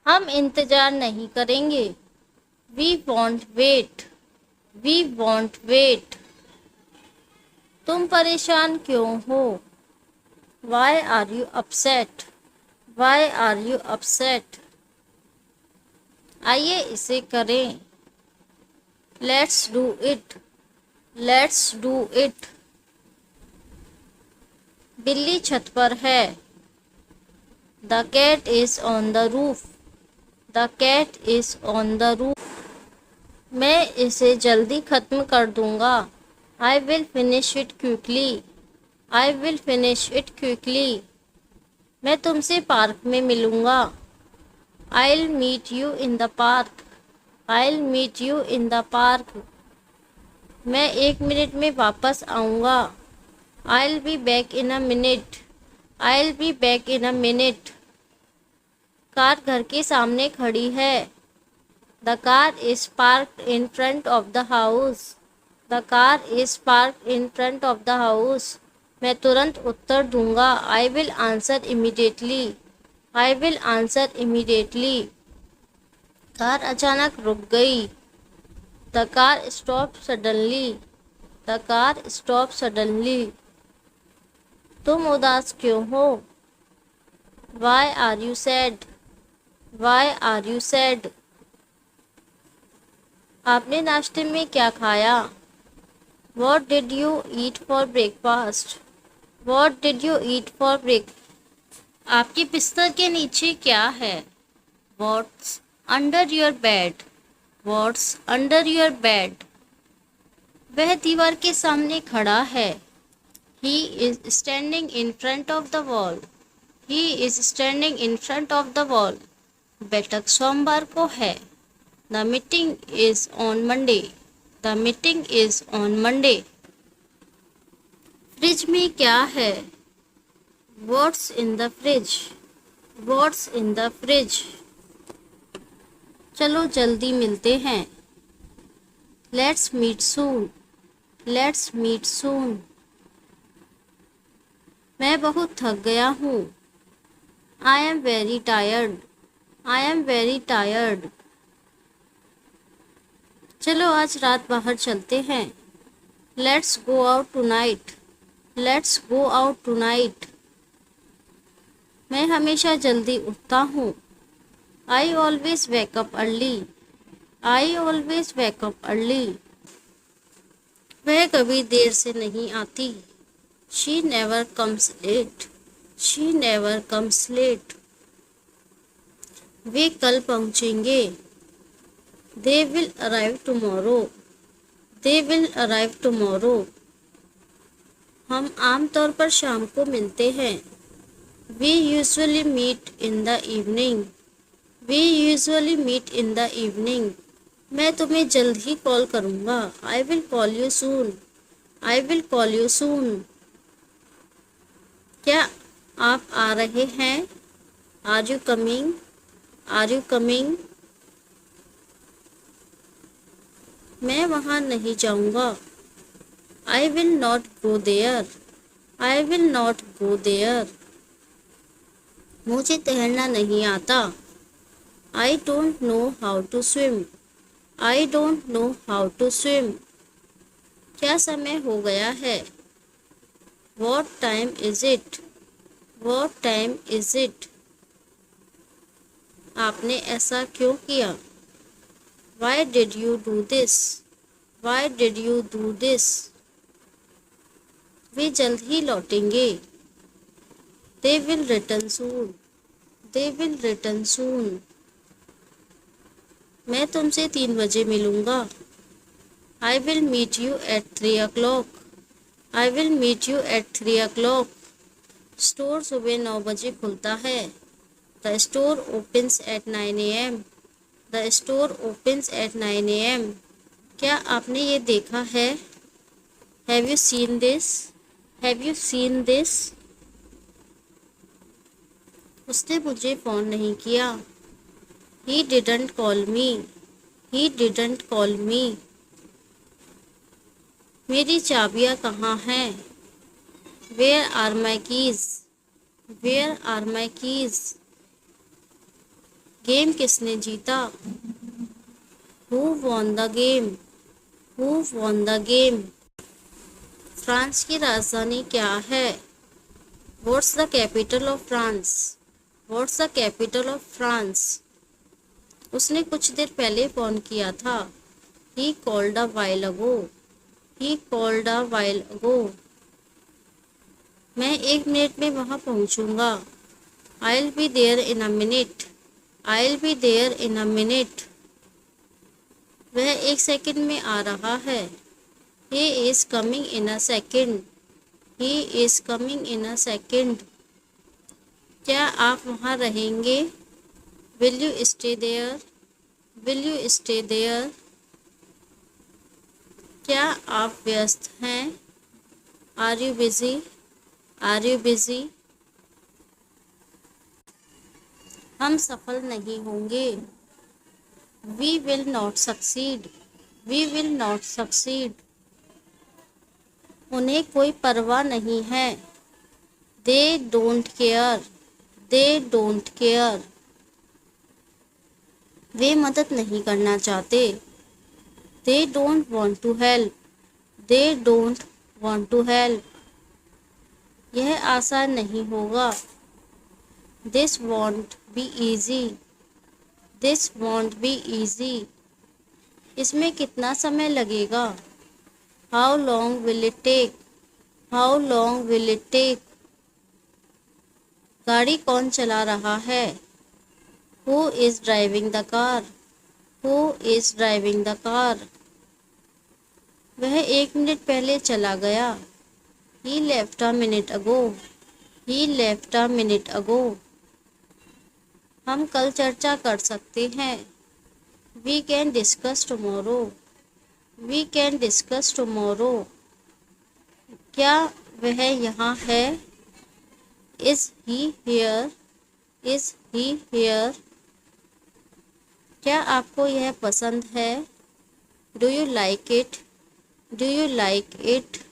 हम इंतज़ार नहीं करेंगे। We won't wait. We won't wait. तुम परेशान क्यों हो? Why are you upset? Why are you upset? आइए इसे करें। Let's do it. Let's do it. बिल्ली छत पर है। The cat is on the roof. The cat is on the roof. मैं इसे जल्दी ख़त्म कर दूंगा। I will finish it quickly. I will finish it quickly. मैं तुमसे पार्क में मिलूँगा। I'll meet you in the park. I'll meet you in the park. मैं 1 मिनट में वापस आऊँगा। I'll be back in a minute. I'll be back in a minute. Car घर के सामने खड़ी है। The car is parked in front of the house. The car is parked in front of the house. मैं तुरंत उत्तर दूंगा। I will answer immediately. I will answer immediately. Car अचानक रुक गई। The car stop suddenly. The car stop suddenly. तुम उदास क्यों हो? Why are you sad? Why are you sad? आपने नाश्ते में क्या खाया? What did you eat for breakfast? What did you eat for break? आपके बिस्तर के नीचे क्या है? What's under your bed? What's under your bed? वह दीवार के सामने खड़ा है। He is standing in front of the wall. He is standing in front of the wall. बैठक सोमवार को है। The meeting is on Monday. The meeting is on Monday. Fridge में क्या है? What's in the fridge? What's in the fridge? चलो जल्दी मिलते हैं। Let's meet soon. Let's meet soon. मैं बहुत थक गया हूँ। I am very tired. I am very tired. चलो आज रात बाहर चलते हैं। Let's go out tonight. Let's go out tonight. मैं हमेशा जल्दी उठता हूँ। I always wake up early. I always wake up early. वह कभी देर से नहीं आती। She never comes late. She never comes late. वे कल पहुँचेंगे। They will arrive tomorrow. They will arrive tomorrow. हम आमतौर पर शाम को मिलते हैं। We usually meet in the evening. We usually meet in the evening. मैं तुम्हें जल्द ही कॉल करूँगा। I will call you soon. I will call you soon. क्या आप आ रहे हैं? Are you coming? Are you coming? मैं वहाँ नहीं जाऊँगा। I will not go there. I will not go there. मुझे तैरना नहीं आता। I don't know how to swim. I don't know how to swim. क्या समय हो गया है? What time is it? What time is it? आपने ऐसा क्यों किया? Why did you do this? Why did you do this? वे जल्द ही लौटेंगे। They will return soon. They will return soon. मैं तुमसे 3 बजे मिलूँगा। I will meet you at 3 o'clock। I will meet you at 3 o'clock। Store सुबह 9 बजे खुलता है। The store opens at 9 AM। The store opens at 9 AM। क्या आपने ये देखा है? Have you seen this? Have you seen this? उसने मुझे फ़ोन नहीं किया। He didn't call me. He didn't call me. मेरी चाबियाँ कहाँ हैं? Where are my keys? Where are my keys? Game किसने जीता? Who won the game? Who won the game? France की राजधानी क्या है? What's the capital of France? What's the capital of France? उसने कुछ देर पहले फोन किया था। He called a while ago. He called a while ago. मैं 1 मिनट में वहां पहुंचूंगा। I'll be there in a minute. I'll be there in a minute. वह 1 सेकंड में आ रहा है। He is coming in a second. He is coming in a second. क्या आप वहाँ रहेंगे? Will you stay there? Will you stay there? क्या आप व्यस्त हैं? Are you busy? Are you busy? हम सफल नहीं होंगे। We will not succeed. We will not succeed. उन्हें कोई परवाह नहीं है। They don't care. They don't care. वे मदद नहीं करना चाहते। They don't want to help. They don't want to help. यह आसान नहीं होगा। This won't be easy. This won't be easy. इसमें कितना समय लगेगा? How long will it take? How long will it take? गाड़ी कौन चला रहा है? Who is driving the car? Who is driving the car? वह 1 मिनट पहले चला गया। He left a minute ago. He left a minute ago. हम कल चर्चा कर सकते हैं। We can discuss tomorrow. We can discuss tomorrow. क्या वह यहाँ है? Is he here? Is he here? क्या आपको यह पसंद है? Do you like it? Do you like it?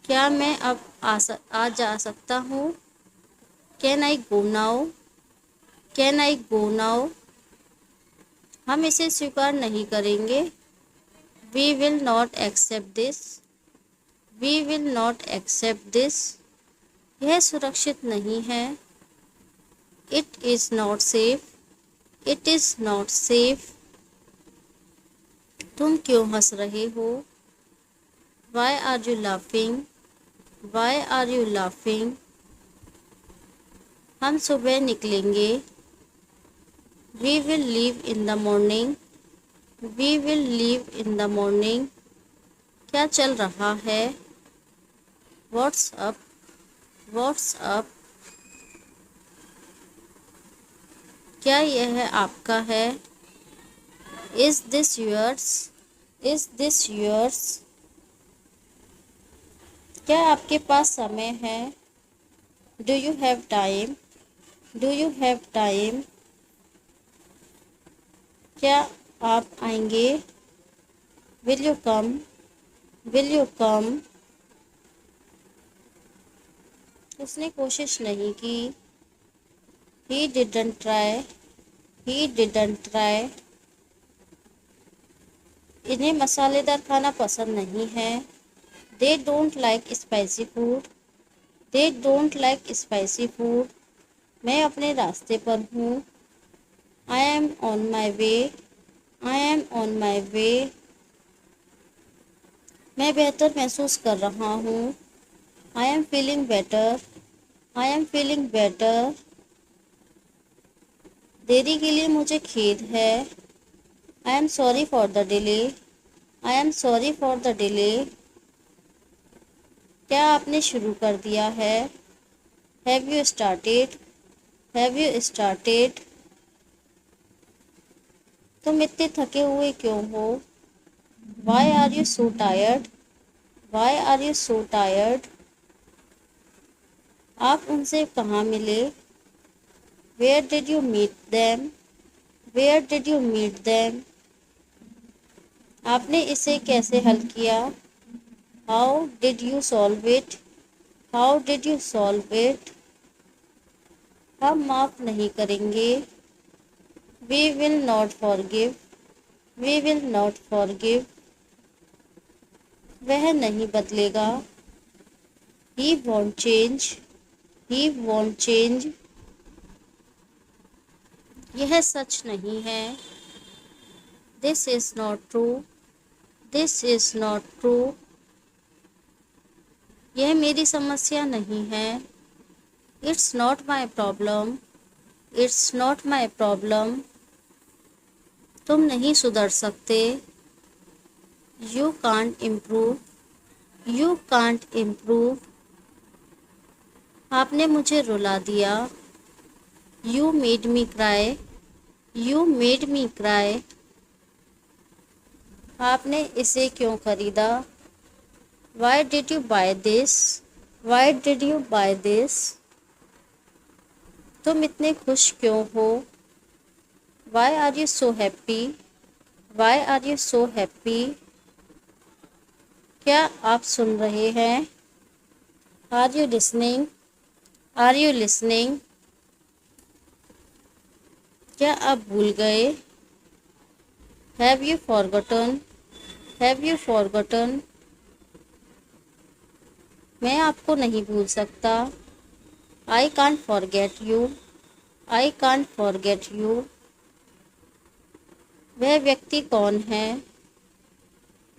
क्या मैं अब आ जा सकता हूँ? Can I go now? Can I go now? हम इसे स्वीकार नहीं करेंगे। We will not accept this. We will not accept this. यह सुरक्षित नहीं है। It is not safe. It is not safe. तुम क्यों हंस रहे हो? Why are you laughing? Why are you laughing? हम सुबह निकलेंगे। We will leave in the morning. We will leave in the morning. क्या चल रहा है? What's up? What's up? क्या यह आपका है? Is this yours? Is this yours? क्या आपके पास समय है? Do you have time? Do you have time? क्या आप आएंगे? Will you come? Will you come? उसने कोशिश नहीं की। He didn't try. He didn't try. इन्हें मसालेदार खाना पसंद नहीं है। They don't like spicy food. They don't like spicy food. मैं अपने रास्ते पर हूँ। I am on my way. I am on my way. मैं बेहतर महसूस कर रहा हूँ। I am feeling better. I am feeling better. देरी के लिए मुझे खेद है। I am sorry for the delay. I am sorry for the delay. क्या आपने शुरू कर दिया है? Have you started? Have you started? तुम इतने थके हुए क्यों हो? Why are you so tired? Why are you so tired? आप उनसे कहाँ मिले? Where did you meet them? Where did you meet them? आपने इसे कैसे हल किया? How did you solve it? How did you solve it? हम माफ़ नहीं करेंगे। We will not forgive. We will not forgive. वह नहीं बदलेगा। He won't change. He won't change. यह सच नहीं है। This is not true. This is not true. यह मेरी समस्या नहीं है। It's not my problem. It's not my problem. तुम नहीं सुधर सकते। You can't improve. You can't improve. आपने मुझे रुला दिया। You made me cry. You made me cry. आपने इसे क्यों खरीदा? Why did you buy this? Why did you buy this? तुम इतने खुश क्यों हो? Why are you so happy? Why are you so happy? क्या आप सुन रहे हैं? Are you listening? Are you listening? क्या आप भूल गए? Have you forgotten? Have you forgotten? मैं आपको नहीं भूल सकता। I can't forget you. I can't forget you. वह व्यक्ति कौन है?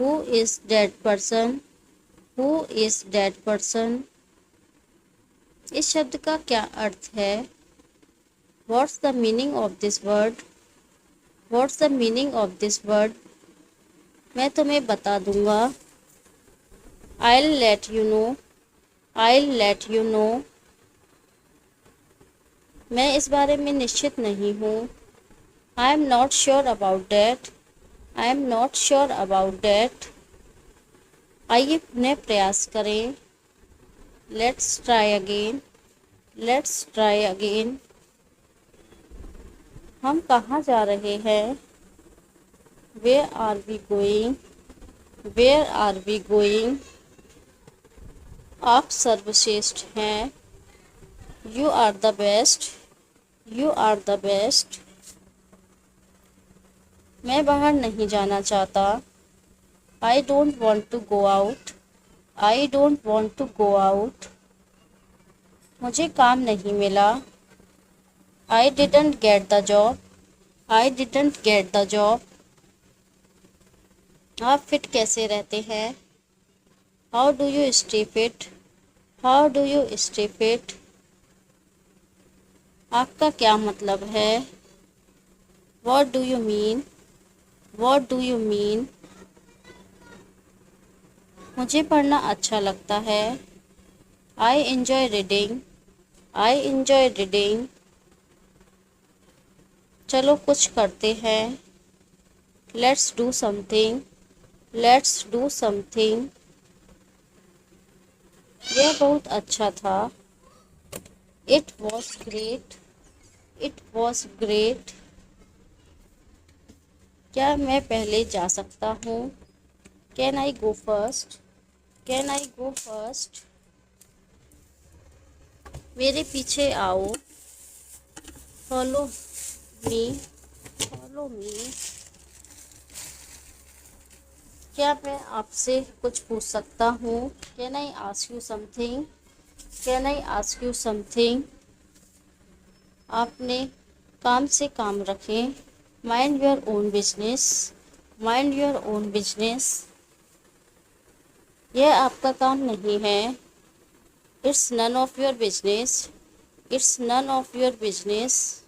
Who is that person? Who is that person? इस शब्द का क्या अर्थ है? What's the meaning of this word? What's the meaning of this word? मैं तुम्हें बता दूंगा। I'll let you know. I'll let you know. मैं इस बारे में निश्चित नहीं हूँ। I am not sure about that. I am not sure about that. आइए पुनः प्रयास करें। Let's try again. Let's try again. हम कहाँ जा रहे हैं? Where are we going? Where are we going? आप सर्वश्रेष्ठ हैं। You are the best. You are the best. मैं बाहर नहीं जाना चाहता। I don't want to go out. I don't want to go out. मुझे काम नहीं मिला। I didn't get the job. I didn't get the job. आप फिट कैसे रहते हैं? How do you stay fit? How do you stay fit? आपका क्या मतलब है? What do you mean? What do you mean? मुझे पढ़ना अच्छा लगता है। I enjoy reading. I enjoy reading. चलो कुछ करते हैं। Let's do something. Let's do something. यह बहुत अच्छा था। It was great. It was great. क्या मैं पहले जा सकता हूँ? Can I go first? Can I go first? मेरे पीछे आओ। Follow me. Follow me. क्या मैं आपसे कुछ पूछ सकता हूँ? Can I ask you something? Can I ask you something? आपने काम से काम रखें। Mind your own business. Mind your own business. यह आपका काम नहीं है। It's none of your business. It's none of your business.